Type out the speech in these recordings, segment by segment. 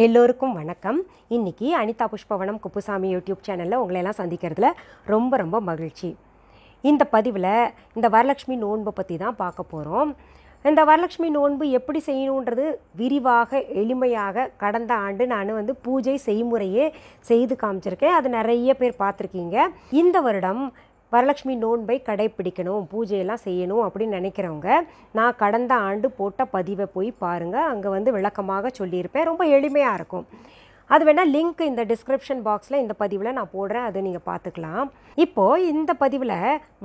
எல்லோருக்கும் வணக்கம். இன்னைக்கு அனிதா புஷ்பவனம் குப்புசாமி யூடியூப் சேனலில் உங்களை எல்லாம் சந்திக்கிறதுல ரொம்ப மகிழ்ச்சி. இந்த பதிவில் இந்த வரலட்சுமி நோன்பை பற்றி தான் பார்க்க போகிறோம். இந்த வரலட்சுமி நோன்பு எப்படி செய்யணுன்றது விரிவாக எளிமையாக கடந்த ஆண்டு நான் பூஜை செய்முறையே செய்து காமிச்சிருக்கேன். அது நிறைய பேர் பார்த்துருக்கீங்க. இந்த வருடம் வரலட்சுமி நோன்பை கடைப்பிடிக்கணும், பூஜையெல்லாம் செய்யணும் அப்படின்னு நினைக்கிறவங்க நான் கடந்த ஆண்டு போட்ட பதிவை போய் பாருங்கள். அங்கே விளக்கமாக சொல்லியிருப்பேன். ரொம்ப எளிமையாக இருக்கும். அது வேணால் லிங்க் இந்த டிஸ்கிரிப்ஷன் பாக்ஸில் இந்த பதிவில் நான் போடுறேன், அதை நீங்கள் பார்த்துக்கலாம். இப்போது இந்த பதிவில்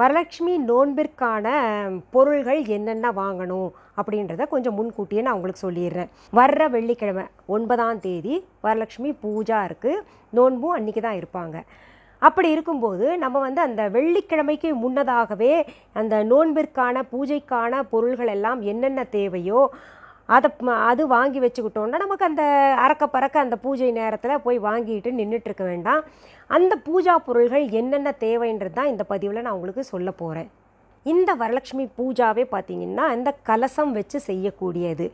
வரலட்சுமி நோன்பிற்கான பொருள்கள் என்னென்ன வாங்கணும் அப்படின்றத கொஞ்சம் முன்கூட்டியே நான் உங்களுக்கு சொல்லிடுறேன். வர்ற வெள்ளிக்கிழமை 9ஆம் தேதி வரலட்சுமி பூஜா இருக்குது. நோன்பும் அன்றைக்கி தான் இருப்பாங்க. அப்படி இருக்கும்போது நம்ம அந்த வெள்ளிக்கிழமைக்கு முன்னதாகவே அந்த நோன்பிற்கான பூஜைக்கான பொருள்கள் எல்லாம் என்னென்ன தேவையோ அது வாங்கி வச்சுக்கிட்டோன்னா நமக்கு அந்த அறக்க பறக்க அந்த பூஜை நேரத்தில் போய் வாங்கிட்டு நின்றுட்டுருக்க வேண்டாம். அந்த பூஜா பொருள்கள் என்னென்ன தேவைன்றது தான் இந்த பதிவில் நான் உங்களுக்கு சொல்ல போகிறேன். இந்த வரலட்சுமி பூஜாவே பார்த்திங்கன்னா இந்த கலசம் வச்சு செய்யக்கூடியது.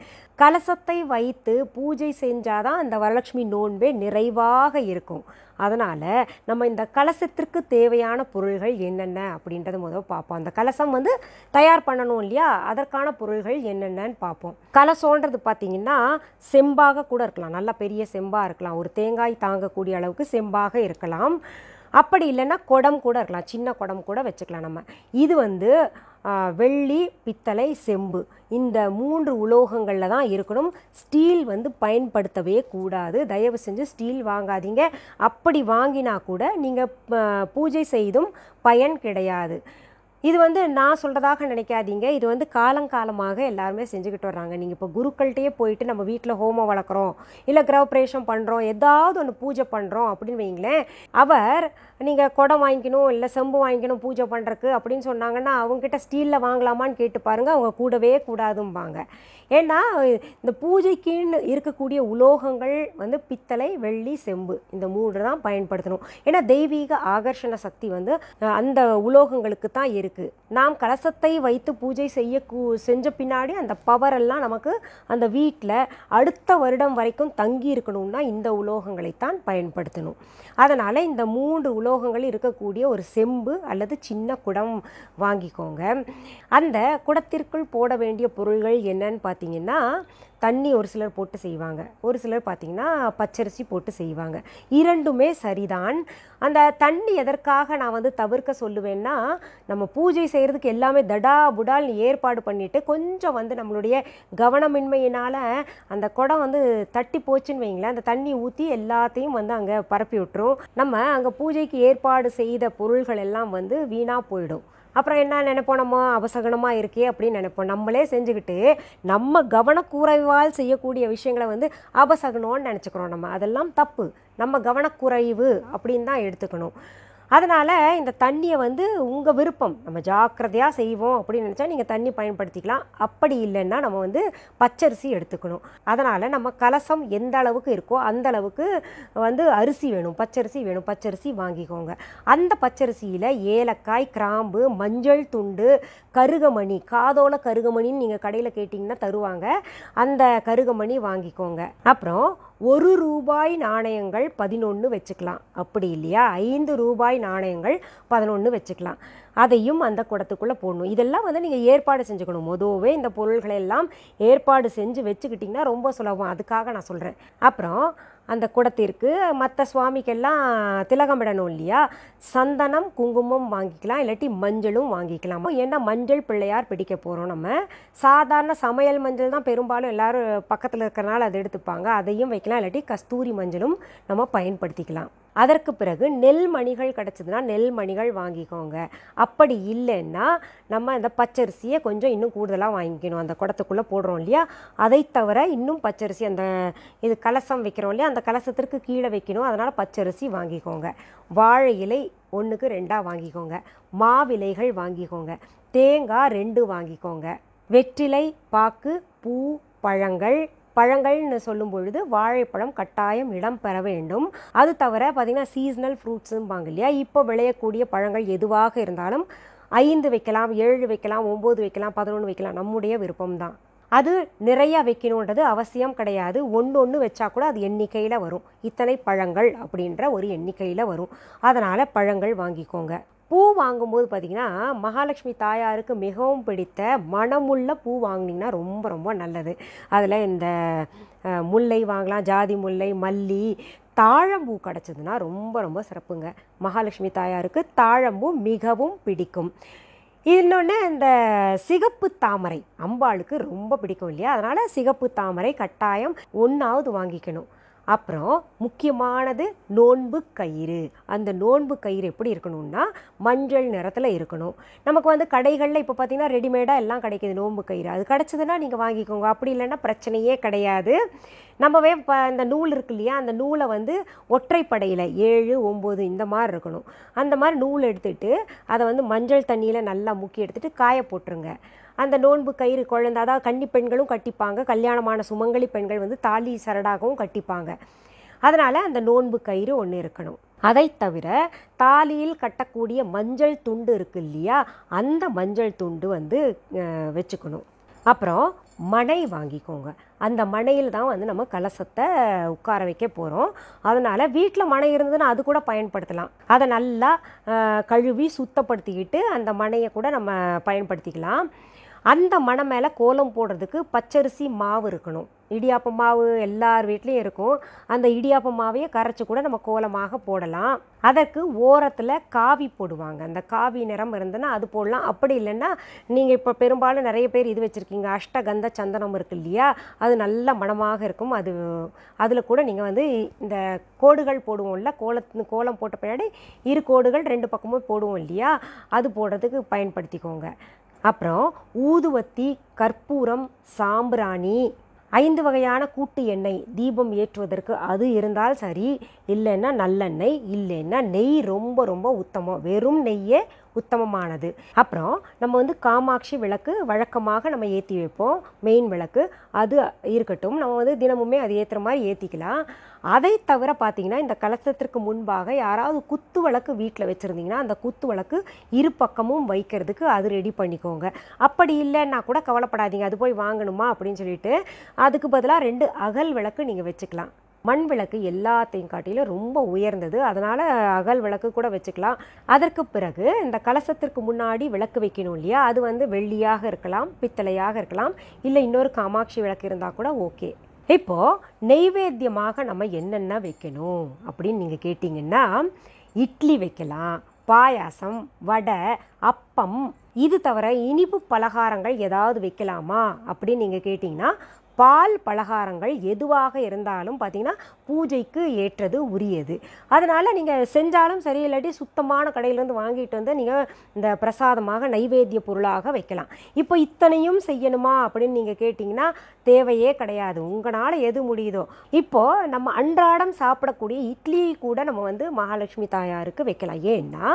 கலசத்தை வைத்து பூஜை செஞ்சால் தான் அந்த வரலட்சுமி நோன்பே நிறைவாக இருக்கும். அதனால் நம்ம இந்த கலசத்திற்கு தேவையான பொருள்கள் என்னென்ன அப்படின்றத முதல் பார்ப்போம். அந்த கலசம் தயார் பண்ணணும் இல்லையா, அதற்கான பொருள்கள் என்னென்னு பார்ப்போம். கலசோன்றது பார்த்திங்கன்னா செம்பாக கூட இருக்கலாம், நல்லா பெரிய செம்பாக இருக்கலாம், ஒரு தேங்காய் தாங்கக்கூடிய அளவுக்கு செம்பாக இருக்கலாம். அப்படி இல்லைன்னா குடம் கூட இருக்கலாம், சின்ன குடம் கூட வச்சுக்கலாம் நம்ம. இது வெள்ளி, பித்தளை, செம்பு இந்த 3 உலோகங்களில் தான் இருக்கணும். ஸ்டீல் பயன்படுத்தவே கூடாது. தயவு செஞ்சு ஸ்டீல் வாங்காதீங்க. அப்படி வாங்கினா கூட நீங்கள் பூஜை செய்தும் பயன் கிடையாது. இது நான் சொல்கிறதாக நினைக்காதீங்க. இது காலங்காலமாக எல்லாருமே செஞ்சுக்கிட்டு வர்றாங்க. நீங்கள் இப்போ குருக்கள்கிட்டயே போயிட்டு நம்ம வீட்டில் ஹோமம் வளர்க்குறோம், இல்லை கிரகப்பிரவேசம் பண்ணுறோம், ஏதாவது ஒன்று பூஜை பண்ணுறோம் அப்படின்னு வைங்களேன். அவர் நீங்கள் குடம் வாங்கிக்கணும் இல்லை செம்பு வாங்கிக்கணும் பூஜை பண்ணுறக்கு அப்படின்னு சொன்னாங்கன்னா அவங்ககிட்ட ஸ்டீலில் வாங்கலாமான்னு கேட்டு பாருங்கள். அவங்க கூடவே கூடாதும்பாங்க. ஏன்னா இந்த பூஜைக்குன்னு இருக்கக்கூடிய உலோகங்கள் பித்தளை, வெள்ளி, செம்பு இந்த 3 தான் பயன்படுத்தணும். ஏன்னா தெய்வீக ஆகர்ஷண சக்தி அந்த உலோகங்களுக்கு தான் இருக்குது. நாம் கலசத்தை வைத்து பூஜை செஞ்ச பின்னாடி அந்த பவர் எல்லாம் நமக்கு அந்த வீட்டில் அடுத்த வருடம் வரைக்கும் தங்கி இருக்கணும்னா இந்த உலோகங்களைத்தான் பயன்படுத்தணும். அதனால் இந்த 3 உலோகங்கள் இருக்கக்கூடிய ஒரு செம்பு அல்லது சின்ன குடம் வாங்கிக்கோங்க. அந்த குடத்திற்குள் போட வேண்டிய பொருள்கள் என்னன்னு பார்த்தீங்கன்னா, தண்ணி ஒரு சிலர் போட்டு செய்வாங்க, ஒரு சிலர் பார்த்திங்கன்னா பச்சரிசி போட்டு செய்வாங்க. இரண்டுமே சரிதான். அந்த தண்ணி எதற்காக நான் தவிர்க்க சொல்லுவேன்னா, நம்ம பூஜை செய்கிறதுக்கு எல்லாமே தடா புடால் ஏற்பாடு பண்ணிவிட்டு கொஞ்சம் நம்மளுடைய கவனமின்மையினால் அந்த குடம் தட்டி போச்சுன்னு வைங்களேன், அந்த தண்ணி ஊற்றி எல்லாத்தையும் அங்கே பரப்பி விட்டுரும். நம்ம அங்கே பூஜைக்கு ஏற்பாடு செய்த பொருள்கள் எல்லாம் வீணாக போயிடும். அப்புறம் என்ன நினைப்போம், நம்ம அபசகனமாக இருக்கே அப்படின்னு நினைப்போம். நம்மளே செஞ்சுக்கிட்டு நம்ம கவனக்குறைவால் செய்யக்கூடிய விஷயங்களை அபசகனம்னு நினச்சிக்கிறோம். நம்ம அதெல்லாம் தப்பு. நம்ம கவனக்குறைவு அப்படின்னு தான் எடுத்துக்கணும். அதனால் இந்த தண்ணியை உங்கள் விருப்பம், நம்ம ஜாக்கிரதையாக செய்வோம் அப்படின்னு நினச்சா நீங்கள் தண்ணி பயன்படுத்திக்கலாம். அப்படி இல்லைன்னா நம்ம பச்சரிசி எடுத்துக்கணும். அதனால் நம்ம கலசம் எந்த அளவுக்கு இருக்கோ அந்த அளவுக்கு அரிசி வேணும், பச்சரிசி வேணும். பச்சரிசி வாங்கிக்கோங்க. அந்த பச்சரிசியில் ஏலக்காய், கிராம்பு, மஞ்சள் துண்டு, கருகமணி, காதோல கருகமணின்னு நீங்கள் கடையில் கேட்டிங்கன்னா தருவாங்க, அந்த கருகமணி வாங்கிக்கோங்க. அப்புறம் 1 ரூபாய் நாணயங்கள் 11 வச்சுக்கலாம். அப்படி இல்லையா 5 ரூபாய் நாணயங்கள் 11 வச்சுக்கலாம். அதையும் அந்த குடத்துக்குள்ளே போடணும். இதெல்லாம் நீங்கள் ஏற்பாடு செஞ்சுக்கணும். மொதவே இந்த பொருள்களை எல்லாம் ஏற்பாடு செஞ்சு வச்சுக்கிட்டிங்கன்னா ரொம்ப சுலபம். அதுக்காக நான் சொல்கிறேன். அப்புறம் அந்த குடத்திற்கு மற்ற சுவாமிக்கெல்லாம் திலகமிடணும் இல்லையா, சந்தனம், குங்குமம் வாங்கிக்கலாம், இல்லாட்டி மஞ்சளும் வாங்கிக்கலாம். ஏன்னா மஞ்சள் பிள்ளையார் பிடிக்க போகிறோம். நம்ம சாதாரண சமையல் மஞ்சள் தான் பெரும்பாலும் எல்லோரும் பக்கத்தில் இருக்கிறனால அதை எடுத்துப்பாங்க, அதையும் வைக்கலாம். இல்லாட்டி கஸ்தூரி மஞ்சளும் நம்ம பயன்படுத்திக்கலாம். அதற்கு பிறகு நெல்மணிகள் கிடச்சிதுன்னா நெல்மணிகள் வாங்கிக்கோங்க. அப்படி இல்லைன்னா நம்ம இந்த பச்சரிசியை கொஞ்சம் இன்னும் கூடுதலாக வாங்கிக்கணும். அந்த குடத்துக்குள்ளே போடுறோம் இல்லையா, அதை தவிர இன்னும் பச்சரிசி, அந்த இது கலசம் வைக்கிறோம் இல்லையா, அந்த கலசத்திற்கு கீழே வைக்கணும். அதனால் பச்சரிசி வாங்கிக்கோங்க. வாழை இலை 1க்கு 2 வாங்கிக்கோங்க. மாவிலைகள் வாங்கிக்கோங்க. தேங்காய் 2 வாங்கிக்கோங்க. வெற்றிலை, பாக்கு, பூ, பழங்கள்னு சொல்லும் பொழுது வாழைப்பழம் கட்டாயம் இடம் பெற வேண்டும். அது தவிர பார்த்திங்கன்னா சீசனல் ஃப்ரூட்ஸும்பாங்க இல்லையா, இப்போ விளையக்கூடிய பழங்கள் எதுவாக இருந்தாலும் 5 வைக்கலாம், 7 வைக்கலாம், 9 வைக்கலாம், 11 வைக்கலாம், நம்முடைய விருப்பம்தான். அது நிறையா வைக்கணுன்றது அவசியம் கிடையாது. ஒன்று ஒன்று வச்சா கூட அது எண்ணிக்கையில் வரும். இத்தனை பழங்கள் அப்படின்ற ஒரு எண்ணிக்கையில் வரும். அதனால் பழங்கள் வாங்கிக்கோங்க. பூ வாங்கும்போது பார்த்திங்கன்னா மகாலட்சுமி தாயாருக்கு மிகவும் பிடித்த மணமுள்ள பூ வாங்கினீங்கன்னா ரொம்ப ரொம்ப நல்லது. அதில் இந்த முல்லை வாங்கலாம், ஜாதி முல்லை, மல்லி, தாழம்பூ கிடச்சிதுன்னா ரொம்ப ரொம்ப சிறப்புங்க. மகாலட்சுமி தாயாருக்கு தாழம்பூ மிகவும் பிடிக்கும். இன்னொன்று இந்த சிகப்பு தாமரை அம்பாளுக்கு ரொம்ப பிடிக்கும் இல்லையா, அதனால் சிகப்பு தாமரை கட்டாயம் ஒன்றாவது வாங்கிக்கணும். அப்புறம் முக்கியமானது நோன்பு கயிறு. அந்த நோன்பு கயிறு எப்படி இருக்கணும்னா மஞ்சள் நிறத்தில் இருக்கணும். நமக்கு வந்து கடைகளில் இப்போ பார்த்திங்கன்னா ரெடிமேடாக எல்லாம் கிடைக்கிது நோன்பு கயிறு. அது கிடச்சிதுன்னா நீங்கள் வாங்கிக்கோங்க. அப்படி இல்லைன்னா பிரச்சனையே கிடையாது. நம்மவே இப்போ இந்த நூல் இருக்கு இல்லையா, அந்த நூலை வந்து ஒற்றைப்படையில் 7, 9 இந்த மாதிரி இருக்கணும். அந்த மாதிரி நூல் எடுத்துகிட்டு அதை வந்து மஞ்சள் தண்ணியில் நல்லா முக்கி எடுத்துகிட்டு காய போட்டுருங்க. அந்த நோன்பு கயிறு குழந்தை, அதாவது கன்னி பெண்களும் கட்டிப்பாங்க, கல்யாணமான சுமங்கலி பெண்கள் வந்து தாலி சரடாகவும் கட்டிப்பாங்க. அதனால் அந்த நோன்பு கயிறு ஒன்று இருக்கணும். அதை தவிர தாலியில் கட்டக்கூடிய மஞ்சள் துண்டு இருக்குது இல்லையா, அந்த மஞ்சள் துண்டு வந்து வச்சுக்கணும். அப்புறம் மணை வாங்கிக்கோங்க. அந்த மணையில் தான் வந்து நம்ம கலசத்தை உட்கார வைக்க போகிறோம். அதனால் வீட்டில் மணை இருந்ததுன்னா அது கூட பயன்படுத்தலாம். அதை நல்லா கழுவி சுத்தப்படுத்திக்கிட்டு அந்த மணையை கூட நம்ம பயன்படுத்திக்கலாம். அந்த மணை மேலே கோலம் போடுறதுக்கு பச்சரிசி மாவு இருக்கணும். இடியாப்ப மாவு எல்லார் வீட்லேயும் இருக்கும். அந்த இடியாப்ப மாவையே கரைச்சி கூட நம்ம கோலமாக போடலாம். அதற்கு ஓரத்தில் காவி போடுவாங்க. அந்த காவி நிறம் இருந்ததுன்னா அது போடலாம். அப்படி இல்லைன்னா நீங்கள் இப்போ பெரும்பாலும் நிறைய பேர் இது வச்சுருக்கீங்க, அஷ்டகந்த சந்தனம் இருக்குது இல்லையா, அது நல்ல மணமாக இருக்கும். அதில் கூட நீங்கள் வந்து இந்த கோடுகள் போடுவோம்ல, கோலம் போட்ட பின்னாடி 2 கோடுகள் 2 பக்கமும் போடுவோம் இல்லையா, அது போடுறதுக்கு பயன்படுத்திக்கோங்க. அப்புறம் ஊதுவத்தி, கற்பூரம், சாம்பிராணி, 5 வகையான கூட்டு எண்ணெய் தீபம் ஏற்றுவதற்கு அது இருந்தால் சரி. இல்லைன்னா நல்லெண்ணெய், இல்லைன்னா நெய் ரொம்ப ரொம்ப உத்தமம். வெறும் நெய்யே உத்தமமானது. அப்புறம் நம்ம வந்து காமாட்சி விளக்கு வழக்கமாக நம்ம ஏற்றி வைப்போம், மெயின் விளக்கு அது இருக்கட்டும். நம்ம வந்து தினமுமே அது ஏற்றுற மாதிரி ஏற்றிக்கலாம். அதை தவிர பார்த்திங்கன்னா இந்த கலசத்திற்கு முன்பாக யாராவது குத்து விளக்கு வீட்டில் வச்சுருந்தீங்கன்னா அந்த குத்து விளக்கு 2 பக்கமும் வைக்கிறதுக்கு அது ரெடி பண்ணிக்கோங்க. அப்படி இல்லைன்னா கூட கவலைப்படாதீங்க, அது போய் வாங்கணுமா அப்படின்னு சொல்லிட்டு அதுக்கு பதிலாக 2 அகல் விளக்கு நீங்கள் வச்சுக்கலாம். மண் விளக்கு எல்லாத்தையும் காட்டிலும் ரொம்ப உயர்ந்தது, அதனால் அகல் விளக்கு கூட வச்சுக்கலாம். அதற்கு பிறகு இந்த கலசத்திற்கு முன்னாடி விளக்கு வைக்கணும் இல்லையா, அது வந்து வெள்ளியாக இருக்கலாம், பித்தளையாக இருக்கலாம், இல்லை இன்னொரு காமாட்சி விளக்கு இருந்தால் கூட ஓகே. இப்போது நெய்வேத்தியமாக நம்ம என்னென்ன வைக்கணும் அப்படின்னு நீங்கள் கேட்டிங்கன்னா, இட்லி வைக்கலாம், பாயாசம், வடை, அப்பம். இது தவிர இனிப்பு பலகாரங்கள் ஏதாவது வைக்கலாமா அப்படின்னு நீங்கள் கேட்டிங்கன்னா, பால் பலகாரங்கள் எதுவாக இருந்தாலும் பார்த்திங்கன்னா பூஜைக்கு ஏற்றது உரியது. அதனால் நீங்கள் செஞ்சாலும் சரி, இல்லாட்டி சுத்தமான கடையிலேருந்து வாங்கிட்டு வந்து நீங்கள் இந்த பிரசாதமாக நைவேத்திய பொருளாக வைக்கலாம். இப்போ இத்தனையும் செய்யணுமா அப்படின்னு நீங்கள் கேட்டிங்கன்னா தேவையே கிடையாது. உங்களால் எது முடியுதோ. இப்போது நம்ம அன்றாடம் சாப்பிடக்கூடிய இட்லி கூட நம்ம வந்து மகாலட்சுமி தாயாருக்கு வைக்கலாம். ஏன்னா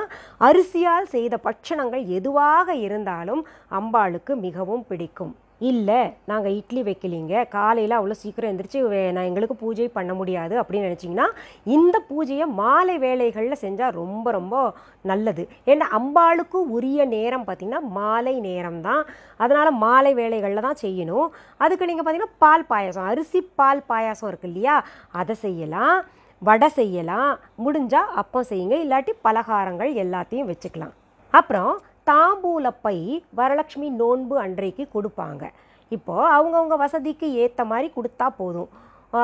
அரிசியால் செய்த பட்சணங்கள் எதுவாக இருந்தாலும் அம்பாளுக்கு மிகவும் பிடிக்கும். இல்லை நாங்கள் இட்லி வைக்கலிங்க, காலையில் அவ்வளோ சீக்கிரம் எழுந்திரிச்சு நான் எங்களுக்கு பூஜை பண்ண முடியாது அப்படின்னு நினச்சிங்கன்னா இந்த பூஜையை மாலை வேளைகளில் செஞ்சால் ரொம்ப ரொம்ப நல்லது. ஏன்னா அம்பாளுக்கு உரிய நேரம் பார்த்திங்கன்னா மாலை நேரம் தான். அதனால் மாலை வேளைகளில் தான் செய்யணும். அதுக்கு நீங்கள் பார்த்திங்கன்னா பால் பாயாசம், அரிசி பால் பாயாசம் இருக்குது இல்லையா, அதை செய்யலாம். வடை செய்யலாம், முடிஞ்சால் அப்பம் செய்யுங்க, இல்லாட்டி பலகாரங்கள் எல்லாத்தையும் வச்சுக்கலாம். அப்புறம் தாம்பூலப்பை வரலட்சுமி நோன்பு அன்றைக்கு கொடுப்பாங்க. இப்போது அவங்கவுங்க வசதிக்கு ஏற்ற மாதிரி கொடுத்தா போதும்.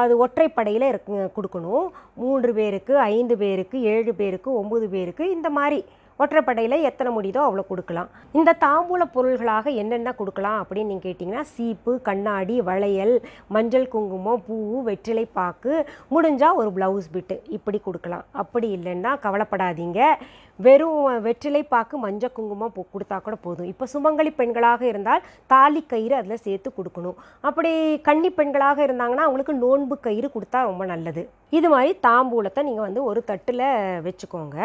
அது ஒற்றைப்படையில் கொடுக்கணும். 3 பேருக்கு, 5 பேருக்கு, 7 பேருக்கு, 9 பேருக்கு, இந்த மாதிரி ஒற்றைப்படையில் எத்தனை முடியுதோ அவ்வளோ கொடுக்கலாம். இந்த தாம்பூல பொருள்களாக என்னென்ன கொடுக்கலாம் அப்படின்னு நீங்கள் கேட்டிங்கன்னா, சீப்பு, கண்ணாடி, வளையல், மஞ்சள் குங்குமம், பூ, வெற்றிலை பாக்கு, முடிஞ்சால் ஒரு ப்ளவுஸ் பிட்டு இப்படி கொடுக்கலாம். அப்படி இல்லைன்னா கவலைப்படாதீங்க, வெறும் வெற்றிலை பாக்கு, மஞ்சள் குங்குமம் கொடுத்தா கூட போதும். இப்போ சுமங்கலி பெண்களாக இருந்தால் தாலி கயிறு அதில் சேர்த்து கொடுக்கணும். அப்படி கன்னி பெண்களாக இருந்தாங்கன்னா அவங்களுக்கு நோன்பு கயிறு கொடுத்தா ரொம்ப நல்லது. இது மாதிரி தாம்பூலத்தை நீங்கள் வந்து ஒரு தட்டில் வச்சுக்கோங்க.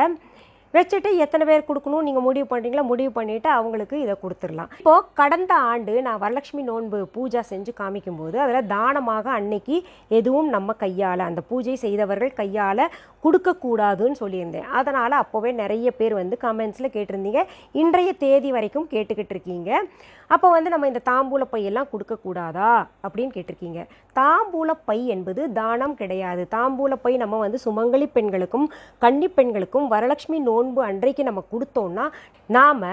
வச்சுட்டு எத்தனை பேர் கொடுக்கணும் நீங்கள் முடிவு பண்ணுறீங்களா, முடிவு பண்ணிவிட்டு அவங்களுக்கு இதை கொடுத்துடலாம். இப்போது கடந்த ஆண்டு நான் வரலட்சுமி நோன்பு பூஜை செஞ்சு காமிக்கும்போது அதில் தானமாக அன்னைக்கு எதுவும் நம்ம கையால், அந்த பூஜை செய்தவர்கள் கையால் கொடுக்கக்கூடாதுன்னு சொல்லியிருந்தேன். அதனால் அப்போவே நிறைய பேர் வந்து கமெண்ட்ஸில் கேட்டிருந்தீங்க, இன்றைய தேதி வரைக்கும் கேட்டுக்கிட்டு இருக்கீங்க. அப்போ வந்து நம்ம இந்த தாம்பூல பையெல்லாம் கொடுக்கக்கூடாதா அப்படின்னு கேட்டிருக்கீங்க. தாம்பூல பை என்பது தானம் கிடையாது. தாம்பூல பை நம்ம வந்து சுமங்கலி பெண்களுக்கும் கன்னி பெண்களுக்கும் வரலட்சுமி நோன்பு அன்றைக்கு நம்ம கொடுத்தோம்னா நாம்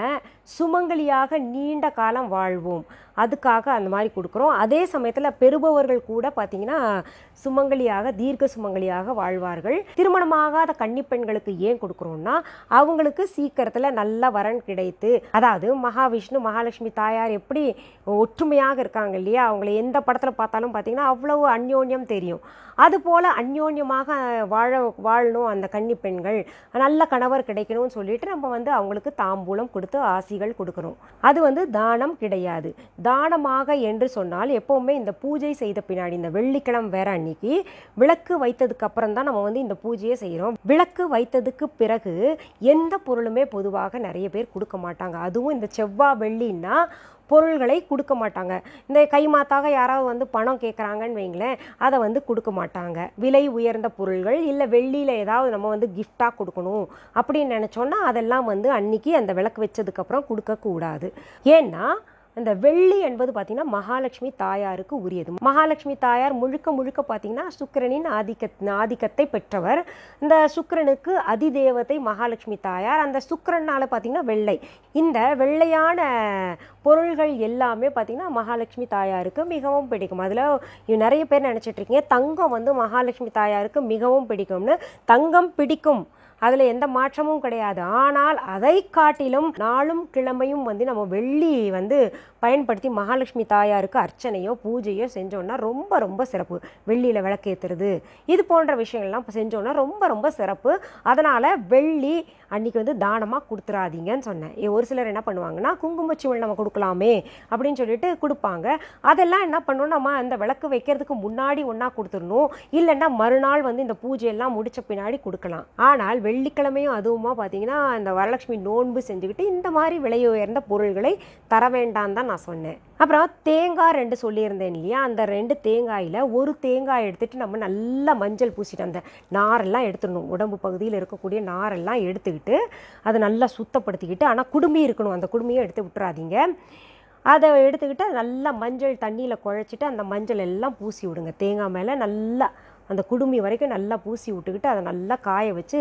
சுமங்கலியாக நீண்ட காலம் வாழ்வோம், அதுக்காக அந்த மாதிரி கொடுக்குறோம். அதே சமயத்தில் பெறுபவர்கள் கூட பார்த்திங்கன்னா சுமங்கலியாக தீர்க்க சுமங்கலியாக வாழ்வார்கள். திருமணமாகாத கன்னி பெண்களுக்கு ஏன் கொடுக்குறோன்னா அவங்களுக்கு சீக்கிரத்தில் நல்ல வரன் கிடைத்து, அதாவது மகாவிஷ்ணு மகாலட்சுமி தாயார் எப்படி ஒற்றுமையாக இருக்காங்க இல்லையா, அவங்கள எந்த படத்தில் பார்த்தாலும் பார்த்திங்கன்னா அவ்வளவு அந்யோன்யம் தெரியும். அதுபோல் அந்யோன்யமாக வாழணும் அந்த கன்னி பெண்கள், நல்ல கணவர் கிடைக்கணும்னு சொல்லிட்டு நம்ம வந்து அவங்களுக்கு தாம்பூலம் கொடுத்து ஆசிகள் கொடுக்குறோம். அது வந்து தானம் கிடையாது. தானமாக என்று சொன்னால் எப்போவுமே இந்த பூஜை செய்த பின்னாடி, இந்த வெள்ளிக்கிழமை வேற அன்னைக்கு விளக்கு வைத்ததுக்கு அப்புறம் தான் நம்ம வந்து இந்த பூஜையை செய்கிறோம். விளக்கு வைத்ததுக்கு பிறகு எந்த பொருளுமே பொதுவாக நிறைய பேர் கொடுக்க மாட்டாங்க. அதுவும் இந்த செவ்வாய் வெள்ளின்னா பொருள்களை கொடுக்க மாட்டாங்க. இந்த கைமாத்தாக யாராவது வந்து பணம் கேட்குறாங்கன்னு வைங்களேன், அதை வந்து கொடுக்க மாட்டாங்க. விலை உயர்ந்த பொருள்கள் இல்லை வெள்ளியில் ஏதாவது நம்ம வந்து கிஃப்டாக கொடுக்கணும் அப்படின்னு நினச்சோன்னா அதெல்லாம் வந்து அன்னைக்கு அந்த விளக்கு வச்சதுக்கப்புறம் கொடுக்கக்கூடாது. ஏன்னா இந்த வெள்ளி என்பது பார்த்திங்கன்னா மகாலட்சுமி தாயாருக்கு உரியது. மகாலட்சுமி தாயார் முழுக்க முழுக்க பார்த்திங்கன்னா சுக்கிரனின் ஆதிக்கத்தை பெற்றவர். இந்த சுக்கிரனுக்கு அதிதேவதை மகாலட்சுமி தாயார். அந்த சுக்கிரனால் பார்த்திங்கன்னா வெள்ளை, இந்த வெள்ளையான பொருள்கள் எல்லாமே பார்த்திங்கன்னா மகாலட்சுமி தாயாருக்கு மிகவும் பிடிக்கும். அதில் நிறைய பேர் நினச்சிட்ருக்கீங்க தங்கம் வந்து மகாலட்சுமி தாயாருக்கு மிகவும் பிடிக்கும்னு. தங்கம் பிடிக்கும், அதில் எந்த மாற்றமும் கிடையாது. ஆனால் அதை காட்டிலும் நாளும் கிழமையும் வந்து நம்ம வெள்ளி வந்து பயன்படுத்தி மகாலட்சுமி தாயாருக்கு அர்ச்சனையோ பூஜையோ செஞ்சோன்னா ரொம்ப ரொம்ப சிறப்பு. வெள்ளியில் விளக்கேற்றுறது இது போன்ற விஷயங்கள்லாம் செஞ்சோன்னா ரொம்ப ரொம்ப சிறப்பு. அதனால் வெள்ளி அன்றைக்கி வந்து தானமாக கொடுத்துடாதீங்கன்னு சொன்னேன். ஒரு சிலர் என்ன பண்ணுவாங்கன்னா குங்குமச்சிவல் நம்ம கொடுக்கலாமே அப்படின்னு சொல்லிட்டு கொடுப்பாங்க. அதெல்லாம் என்ன பண்ணணும், நம்ம அந்த விளக்கு வைக்கிறதுக்கு முன்னாடி ஒன்றா கொடுத்துடணும், இல்லைன்னா மறுநாள் வந்து இந்த பூஜையெல்லாம் முடித்த பின்னாடி கொடுக்கலாம். ஆனால் வெள்ளிக்கிழமையும் அதுவுமா பார்த்தீங்கன்னா இந்த வரலட்சுமி நோன்பு செஞ்சுக்கிட்டு இந்த மாதிரி விலை உயர்ந்த பொருள்களை தர வேண்டாம் தான் நான் சொன்னேன். அப்புறம் தேங்காய் 2 சொல்லியிருந்தேன் இல்லையா, அந்த 2 தேங்காயில் ஒரு தேங்காய் எடுத்துகிட்டு நம்ம நல்லா மஞ்சள் பூசிட்டு அந்த நாரெல்லாம் எடுத்துடணும். உடம்பு பகுதியில் இருக்கக்கூடிய நாரெல்லாம் எடுத்துக்கிட்டு அதை நல்லா சுத்தப்படுத்திக்கிட்டு, ஆனால் குடுமி இருக்கணும், அந்த குடுமியை எடுத்து விட்டுறாதீங்க. அதை எடுத்துக்கிட்டு நல்லா மஞ்சள் தண்ணியில் குழைச்சிட்டு அந்த மஞ்சள் எல்லாம் பூசி விடுங்க. தேங்காய் மேலே நல்லா அந்த குடுமி வரைக்கும் நல்லா பூசி விட்டுக்கிட்டு அதை நல்லா காய வச்சு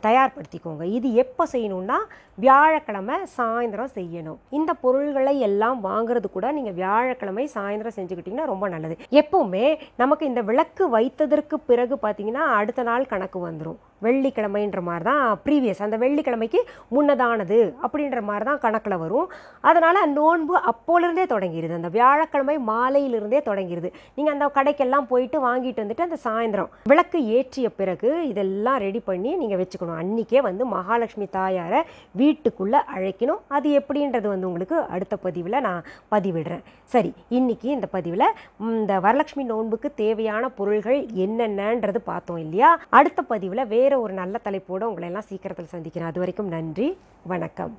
தயார்படுத்திக்கோங்க. இது எப்போ செய்யணும்னா வியாழக்கிழமை சாயந்தரம் செய்யணும். இந்த பொருள்களை எல்லாம் வாங்குறது கூட நீங்கள் வியாழக்கிழமை சாயந்தரம் செஞ்சுக்கிட்டிங்கன்னா ரொம்ப நல்லது. எப்போவுமே நமக்கு இந்த விளக்கு வைத்ததற்கு பிறகு பார்த்திங்கன்னா அடுத்த நாள் கணக்கு வந்துடும். வெள்ளிக்கிழமைன்ற மாதிரி தான் ப்ரீவியஸ், அந்த வெள்ளிக்கிழமைக்கு முன்னதானது அப்படின்ற மாதிரி தான் கணக்கில் வரும். அதனால் நோன்பு அப்போலேருந்தே தொடங்கிடுது, அந்த வியாழக்கிழமை மாலையிலிருந்தே தொடங்கிடுது. நீங்கள் அந்த கடைக்கெல்லாம் போயிட்டு வாங்கிட்டு வந்துட்டு அந்த சாயந்தரம் விளக்கு ஏற்றிய பிறகு இதெல்லாம் ரெடி பண்ணி நீங்கள் வச்சுக்கணும். அன்றைக்கே வந்து மகாலட்சுமி தாயாரை வீட்டுக்குள்ளே அழைக்கணும். அது எப்படின்றது வந்து உங்களுக்கு அடுத்த பதிவில் நான் பதிவிடுறேன். சரி, இன்றைக்கி இந்த பதிவில் இந்த வரலட்சுமி நோன்புக்கு தேவையான பொருள்கள் என்னென்னன்றது பார்த்தோம் இல்லையா. அடுத்த பதிவில் வேறு ஒரு நல்ல தலைப்போடு உங்களை எல்லாம் சீக்கிரத்தில் சந்திக்கிறேன். அது வரைக்கும் நன்றி, வணக்கம்.